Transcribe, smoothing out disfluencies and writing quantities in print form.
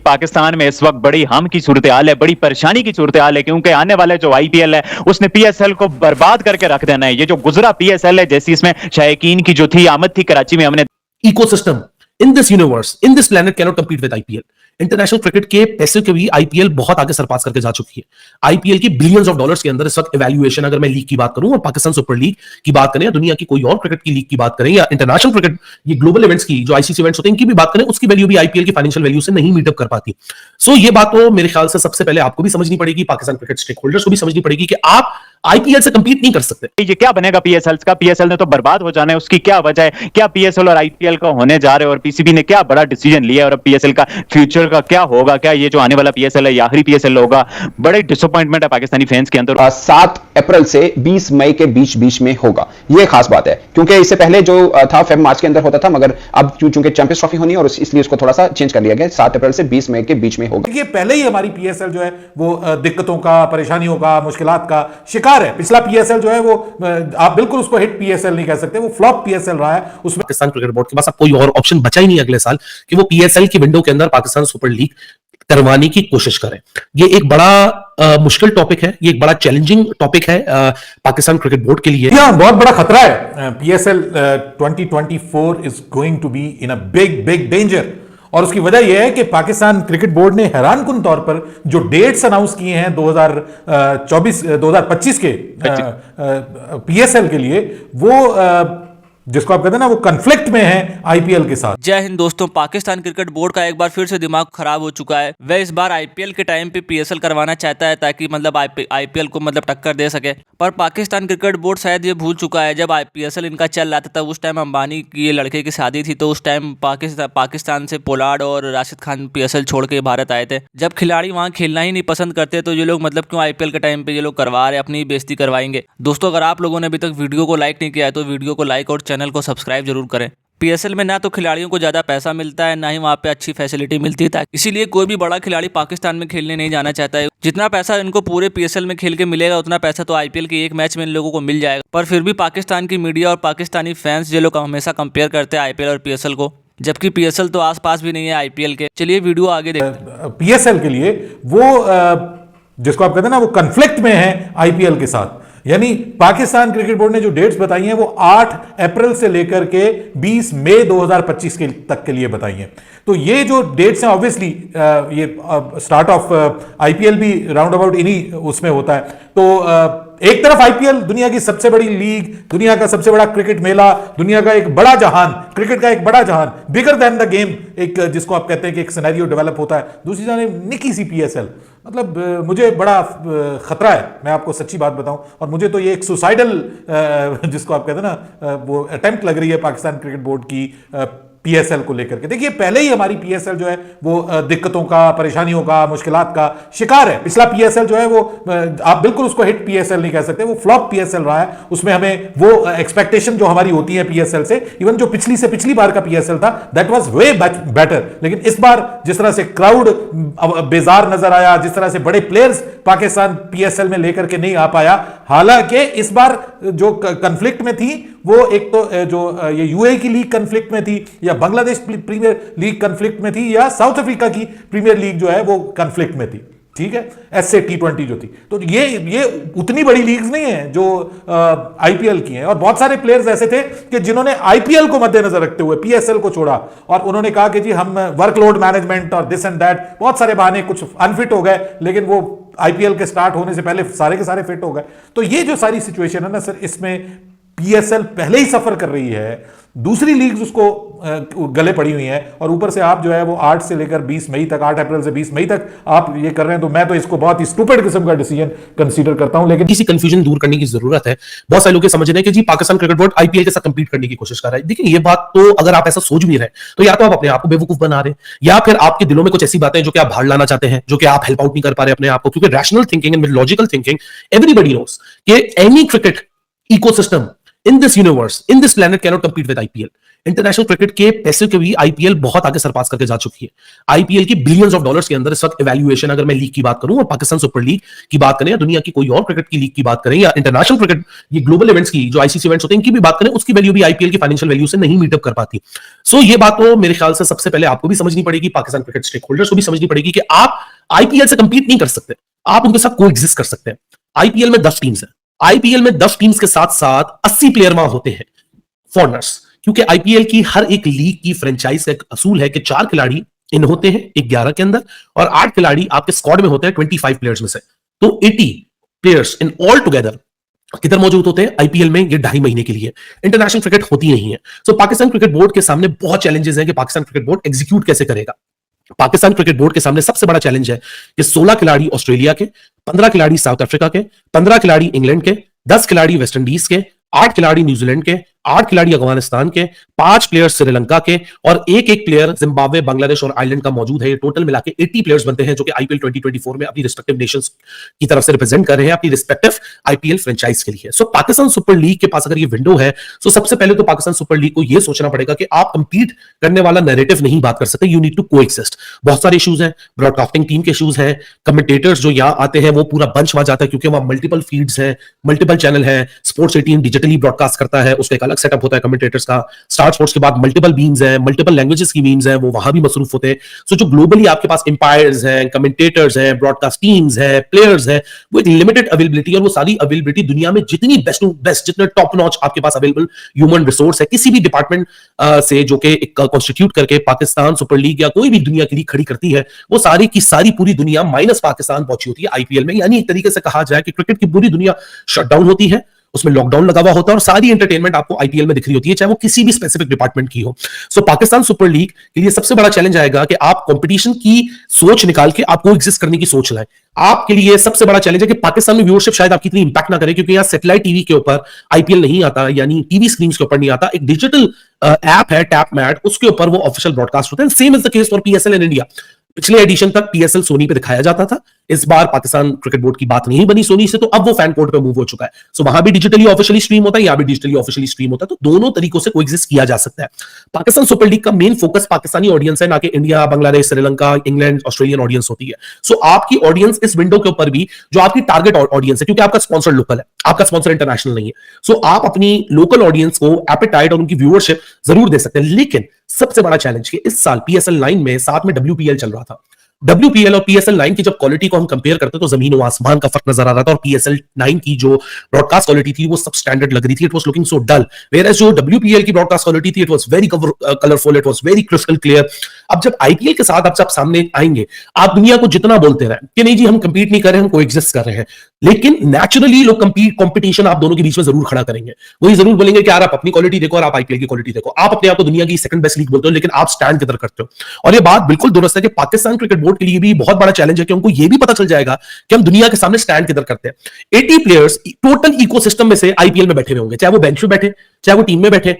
पाकिस्तान में इस वक्त बड़ी हम की सूरत हाल है, बड़ी परेशानी की सूरत हाल है, क्योंकि आने वाले जो आईपीएल है उसने पीएसएल को बर्बाद करके रख देना है। ये जो गुजरा पीएसएल है, जैसी इसमें शायकीन की जो थी आमद थी कराची में, हमने ecosystem in this universe in this planet cannot compete with IPL. International cricket के पैसे के भी आईपीएल बहुत आगे सरपास करके जा चुकी है। आईपीएल की बिलियंस ऑफ डॉलर्स के अंदर इस वक्त इवैल्यूएशन, अगर मैं लीग की बात करूं और पाकिस्तान सुपर लीग की बात करें या दुनिया की कोई और क्रिकेट की लीग की बात करें या इंटरनेशनल क्रिकेट, ये ग्लोबल इवेंट्स की जो आईसीसी इवेंट्स होते हैं इनकी भी बात करें, उसकी वैल्यू भी आईपीएल की फाइनेंशियल वैल्यू से नहीं मीटअप कर पाती। सो ये बात तो मेरे ख्याल से सबसे पहले आपको भी समझनी पड़ेगी, पाकिस्तान क्रिकेट स्टेक होल्डर्स को भी समझनी पड़ेगी कि आप आईपीएल से कंपीट नहीं कर सकते। ये क्या बनेगा पीएसएल का? पीएसएल ने तो बर्बाद हो जाना है, उसकी क्या वजह है? क्या पीएसएल और आईपीएल का होने जा रहे हैं और पीसीबी ने क्या बड़ा डिसीजन लिया और अब पीएसएल का फ्यूचर का क्या होगा? क्या ये जो आने वाला पीएसएल है ये आखिरी पीएसएल होगा? बड़े डिसअपॉइंटमेंट है पाकिस्तानी फैंस के अंदर। 7 अप्रैल से 20 मई के बीच में होगा, ये खास बात है, क्योंकि इससे पहले जो था फेब मार्च के अंदर होता था, मगर अब चूंकि चैंपियंस ट्रॉफी होनी है और इसलिए उसको थोड़ा सा चेंज कर लिया गया। 7 अप्रैल से 20 मई के बीच में होगा। ये पहले ही हमारी पीएसएल जो है वो दिक्कतों का, परेशानियों का, मुश्किलात का शिकार है। पिछला पीएसएल जो है वो आप बिल्कुल उसको हिट पीएसएल नहीं कह सकते, वो फ्लॉप पीएसएल रहा है। उसमें पाकिस्तान क्रिकेट बोर्ड के पास अब कोई और ऑप्शन बचा ही नहीं अगले साल कि वो पीएसएल की विंडो के अंदर पाकिस्तान सुपर लीग करवाने की कोशिश करें। ये एक बड़ा मुश्किल टॉपिक है, ये एक बड़ा चैलेंजिंग टॉपिक है पाकिस्तान क्रिकेट बोर्ड के लिए। बहुत बड़ा खतरा है। PSL 2024 is going to be in a big danger. और उसकी वजह यह है कि पाकिस्तान क्रिकेट बोर्ड ने हैरानकुन तौर पर जो डेट्स अनाउंस किए हैं 2025 के पीएसएल के लिए, वो जिसको आप कहते हैं ना, वो कन्फ्लिक्ट में है आईपीएल के साथ। जय हिंद दोस्तों, पाकिस्तान क्रिकेट बोर्ड का एक बार फिर से दिमाग खराब हो चुका है। वह इस बार आईपीएल के टाइम पे पीएसएल करवाना चाहता है ताकि मतलब आईपीएल को मतलब टक्कर दे सके, पर पाकिस्तान क्रिकेट बोर्ड शायद ये भूल चुका है जब पीएसएल इनका चल रहा था, उस टाइम अंबानी की ये लड़के की शादी थी, तो उस टाइम पाकिस्तान से पोलार्ड और राशिद खान पीएसएल छोड़ के भारत आए थे। जब खिलाड़ी वहाँ खेलना ही नहीं पसंद करते तो ये लोग मतलब क्यों आईपीएल के टाइम पे ये लोग करवा रहे, अपनी बेइज्जती करवाएंगे। दोस्तों, अगर आप लोगों ने अभी तक वीडियो को लाइक नहीं किया है तो वीडियो को लाइक और चैनल को सब्सक्राइब जरूर करें। पीएसएल में ना तो खिलाड़ियों को ज्यादा पैसा मिलता है, ना ही वहाँ पे अच्छी फैसिलिटी मिलती है, इसीलिए कोई भी बड़ा खिलाड़ी पाकिस्तान में खेलने नहीं जाना चाहता है। जितना पैसा इनको पूरे पीएसएल में खेल के मिलेगा उतना पैसा तो आईपीएल के एक मैच में इन लोगों को मिल जाएगा। पर फिर भी पाकिस्तान की मीडिया और पाकिस्तानी फैंस ये लोग हमेशा कंपेयर करते हैं आईपीएल और पीएसएल को, जबकि पीएसएल तो आसपास भी नहीं है आईपीएल के। चलिए वीडियो आगे देखते हैं। पीएसएल के लिए वो जिसको आप कहते हैं ना, वो कन्फ्लिक्ट में है आईपीएल के साथ। यानी पाकिस्तान क्रिकेट बोर्ड ने जो डेट्स बताई हैं वो 8 अप्रैल से लेकर के 20 मई 2025 के तक के लिए बताई हैं। तो ये जो डेट्स हैं, ऑब्वियसली ये स्टार्ट ऑफ आईपीएल भी राउंड अबाउट इन्हीं उसमें होता है। तो एक तरफ आईपीएल दुनिया की सबसे बड़ी लीग, दुनिया का सबसे बड़ा क्रिकेट मेला, दुनिया का एक बड़ा जहान, क्रिकेट का एक बड़ा जहान, बिगर देन द गेम, एक जिसको आप कहते हैं कि एक सिनेरियो डेवलप होता है। दूसरी जानिब निकी सी पीएसएल, मतलब मुझे बड़ा खतरा है, मैं आपको सच्ची बात बताऊं, और मुझे तो ये एक सुसाइडल जिसको आप कहते हैं ना, वो अटेम्प्ट लग रही है पाकिस्तान क्रिकेट बोर्ड की पीएसएल को लेकर के। देखिए, पहले ही हमारी पीएसएल जो है वो दिक्कतों का, परेशानियों का, मुश्किलात का शिकार है। पिछला पीएसएल जो है वो आप बिल्कुल उसको हिट पीएसएल नहीं कह सकते, वो फ्लॉप पीएसएल रहा है। उसमें हमें वो एक्सपेक्टेशन जो हमारी होती है पीएसएल से, इवन जो पिछली बार का पीएसएल था, दैट वाज वे बेटर। लेकिन इस बार जिस तरह से क्राउड बेजार नजर आया, जिस तरह से बड़े प्लेयर्स पाकिस्तान पीएसएल में लेकर के नहीं आ पाया, हालांकि इस बार जो कन्फ्लिक्ट में थी वो एक तो जो ये यूएई की लीग कन्फ्लिक्ट में थी, या बांग्लादेश प्रीमियर लीग कन्फ्लिक्ट में थी, या साउथ अफ्रीका की प्रीमियर लीग जो है वो कन्फ्लिक्ट में थी। ठीक है, एसए T20 जो थी। तो ये उतनी बड़ी लीग्स नहीं है जो आईपीएल की हैं। और बहुत सारे प्लेयर्स ऐसे थे कि जिन्होंने आईपीएल को मद्देनजर रखते हुए पीएसएल को छोड़ा, और उन्होंने कहा कि जी हम वर्कलोड मैनेजमेंट और दिस एंड दैट, बहुत सारे बहाने, कुछ अनफिट हो गए, लेकिन वो आईपीएल के स्टार्ट होने से पहले सारे के सारे फिट हो गए। तो ये जो सारी सिचुएशन है ना सर, इसमें पीएसएल पहले ही सफर कर रही है, दूसरी लीग्स उसको गले पड़ी हुई हैं, और ऊपर से आप जो है वो 8 से लेकर 20 मई तक, 8 अप्रैल से 20 मई तक आप ये कर रहे हैं। तो मैं तो इसको बहुत ही स्टूपिड किस्म का डिसीजन कंसीडर करता हूं। लेकिन किसी कंफ्यूजन दूर करने की जरूरत है। बहुत सारे लोग ये समझ रहे हैं कि जी पाकिस्तान क्रिकेट बोर्ड आईपीएल के साथ कंपीट करने की कोशिश कर रहा है। देखिए, ये बात तो अगर आप ऐसा सोच भी रहे हैं तो या तो आप अपने आप को बेवकूफ बना रहे हैं, या फिर आपके दिलों में कुछ ऐसी बातें जो कि आप बाहर लाना चाहते हैं, जो कि आप हेल्प आउट नहीं कर पा रहे अपने आप को। क्योंकि rational thinking and logical thinking, everybody knows कि any cricket ecosystem in this universe, in this planet cannot compete with IPL. International cricket के पैसे के भी आईपीएल बहुत आगे सरपास करके जा चुकी है। आईपीएल की बिलियंस ऑफ डॉलर्स के अंदर इस वक्त इवैल्यूएशन, अगर मैं लीग की बात करूं और पाकिस्तान सुपर लीग की बात करें या दुनिया की कोई और क्रिकेट की लीग की बात करें या इंटरनेशनल क्रिकेट, ये ग्लोबल इवेंट्स की जो आईसीसी इवेंट्स होते हैं इनकी भी बात करें, उसकी वैल्यू भी आईपीएल की फाइनेंशियल वैल्यू से नहीं मीटअप कर पाती। सो ये बात तो मेरे ख्याल से सबसे पहले आपको भी समझनी पड़ेगी, पाकिस्तान क्रिकेट स्टेक होल्डर्स को भी समझनी पड़ेगी कि आप आईपीएल से कंपीट नहीं कर सकते, आप उनके साथ कोएग्जिस्ट कर सकते हैं। आईपीएल में 10 टीम्स है, आईपीएल में 10 टीम्स के साथ साथ 80 प्लेयर वहां होते हैं फॉरनर्स, क्योंकि आईपीएल की हर एक लीग की फ्रेंचाइज का एक असूल है कि 4 खिलाड़ी इन होते हैं एक 11 के अंदर और 8 खिलाड़ी आपके स्क्वाड में होते हैं 25 प्लेयर्स में से। तो 80 प्लेयर्स इन ऑल टुगेदर किधर मौजूद होते हैं आईपीएल में, ये 2.5 महीने के लिए। इंटरनेशनल क्रिकेट होती नहीं है। सो पाकिस्तान क्रिकेट बोर्ड के सामने बहुत चैलेंजेस हैं कि पाकिस्तान क्रिकेट बोर्ड एग्जीक्यूट कैसे करेगा। पाकिस्तान क्रिकेट बोर्ड के सामने सबसे बड़ा चैलेंज है कि 16 खिलाड़ी ऑस्ट्रेलिया के, 15 खिलाड़ी साउथ अफ्रीका के, 15 खिलाड़ी इंग्लैंड के, 10 खिलाड़ी वेस्ट इंडीज के, 8 खिलाड़ी न्यूजीलैंड के, 8 खिलाड़ी अफगानिस्तान के, 5 प्लेयर्स श्रीलंका के और एक प्लेयर जिम्बाब्वे, बांग्लादेश और आयरलैंड का मौजूद है। टोटल मिला के 80 प्लेयर्स बनते हैं जो कि आईपीएल 2024 में अपनी रिस्पेक्टिव नेशंस की तरफ से रिप्रेजेंट कर रहे हैं अपनी रिस्पेक्टिव आईपीएल फ्रेंचाइज के लिए। सो पाकिस्तान सुपर लीग के पास अगर ये विंडो है, तो सबसे पहले तो पाकिस्तान सुपर लीग को यह सोचना पड़ेगा कि आप कंपीट करने वाला नैरेटिव नहीं बात कर सकते, यू नीड टू कोएग्जिस्ट। बहुत सारे इश्यूज हैं, ब्रॉडकास्टिंग टीम के इश्यूज हैं, कमेंटेटर्स जो यहां आते हैं वो पूरा बंच वहां जाता है क्योंकि वहां मल्टीपल फीड्स हैं, मल्टीपल चैनल है, स्पोर्ट्स 18 डिजिटली ब्रॉडकास्ट करता है, उसका एक अलग सेटअप होता है कमेंटेटर्स का। स्टार स्पोर्ट्स के बाद मल्टीपल बीम्स हैं, मल्टीपल लैंग्वेजेस की बीम्स हैं, वो वहां भी मसरूफ होते हैं। सो जो ग्लोबली आपके पास एम्पायर्स हैं, कमेंटेटर्स हैं, ब्रॉडकास्ट टीम्स हैं, प्लेयर्स हैं, वो एक लिमिटेड अवेलेबिलिटी और वो सारी अवेलेबिलिटी दुनिया में जितनी बेस्ट टू बेस्ट, जितने टॉप नॉच आपके पास अवेलेबल ह्यूमन रिसोर्स है किसी भी डिपार्टमेंट से जो कि एक कॉन्स्टिट्यूट करके पाकिस्तान सुपर लीग या कोई भी दुनिया की लीग खड़ी करती है, वो सारी की सारी पूरी दुनिया माइनस पाकिस्तान पहुंची होती है आईपीएल में। यानी एक तरीके से कहा जाए कि क्रिकेट की पूरी दुनिया शटडाउन होती है, उसमें लॉकडाउन लगा हुआ होता है और सारी एंटरटेनमेंट आपको आईपीएल में दिख रही होती है, चाहे वो किसी भी स्पेसिफिक डिपार्टमेंट की हो। सो पाकिस्तान सुपर लीग के लिए सबसे बड़ा चैलेंज आएगा कि आप कंपटीशन की सोच निकाल के आपको एग्जिस्ट करने की सोच लाएं। आपके लिए सबसे बड़ा चैलेंज है कि पाकिस्तान में व्यूअरशिप शायद आपकी इतनी इंपैक्ट ना करे क्योंकि यहाँ सैटेलाइट टीवी के ऊपर आईपीएल नहीं आता, यानी टीवी स्क्रीन के ऊपर नहीं आता। एक डिजिटल ऐप है टैप मैट, उसके ऊपर वो ऑफिशियल ब्रॉडकास्ट होते हैं। Same is the case for PSL in India. पिछले एडिशन तक पीएसएल सोनी पे दिखाया जाता था, इस बार पाकिस्तान क्रिकेट बोर्ड की बात नहीं बनी सोनी से, तो अब वो फैन कोड पे मूव हो चुका है। सो वहां भी डिजिटली ऑफिशियली स्ट्रीम होता है, यहां भी डिजिटली ऑफिशियली स्ट्रीम होता है, तो दोनों तरीकों से कोएग्जिस्ट किया जा सकता है। पाकिस्तान सुपर लीग का मेन फोकस पाकिस्तानी ऑडियंस है, ना कि India, Bangladesh, Sri Lanka, England, Australian audience होती है। सो आपकी ऑडियंस इस विंडो के ऊपर भी जो आपकी टारगेट ऑडियंस है, क्योंकि आपका स्पॉन्सर लोकल है, आपका स्पॉन्सर इंटरनेशनल नहीं है, सो आप अपनी लोकल ऑडियंस को एपेटाइट और उनकी व्यूअरशिप जरूर दे सकते हैं। लेकिन सबसे बड़ा चैलेंज कि इस साल पीएसएल 9 में साथ में डब्ल्यूपीएल चल रहा था। WPL और PSL 9 की जब क्वालिटी को हम कंपेयर करते तो जमीन और आसमान का फर्क नजर आ रहा था और PSL 9 की जो ब्रॉडकास्ट क्वालिटी थी वो सब स्टैंडर्ड लग रही थी, it was looking so dull, whereas जो WPL की ब्रॉडकास्ट क्वालिटी थी it was very colourful, it was very crystal clear. अब जब आईपीएल के साथ आप सामने आएंगे, आप दुनिया को जितना बोलते रहे कि नहीं जी हम कंपीट नहीं कर रहे, हम कोएग्जिस्ट कर रहे हैं, लेकिन नेचुरली लोग कंपटीशन आप दोनों के बीच में जरूर खड़ा करेंगे। वही जरूर बोलेंगे कि यार आप अपनी क्वालिटी देखो और आप आईपीएल की क्वालिटी देखो। आप अपने आप को दुनिया की सेकंड बेस्ट लीग बोलते हो, लेकिन आप स्टैंड किधर करते हो। और ये बात बिल्कुल दुरुस्त है कि पाकिस्तान क्रिकेट बोर्ड के लिए भी बहुत बड़ा चैलेंज है कि उनको ये भी पता चल जाएगा कि हम दुनिया के सामने स्टैंड किधर करते हैं। 80 प्लेयर्स टोटल इकोसिस्टम में से आईपीएल में बैठे हुए होंगे, चाहे वो बेंच पे बैठे, चाहे वो टीम में बैठे,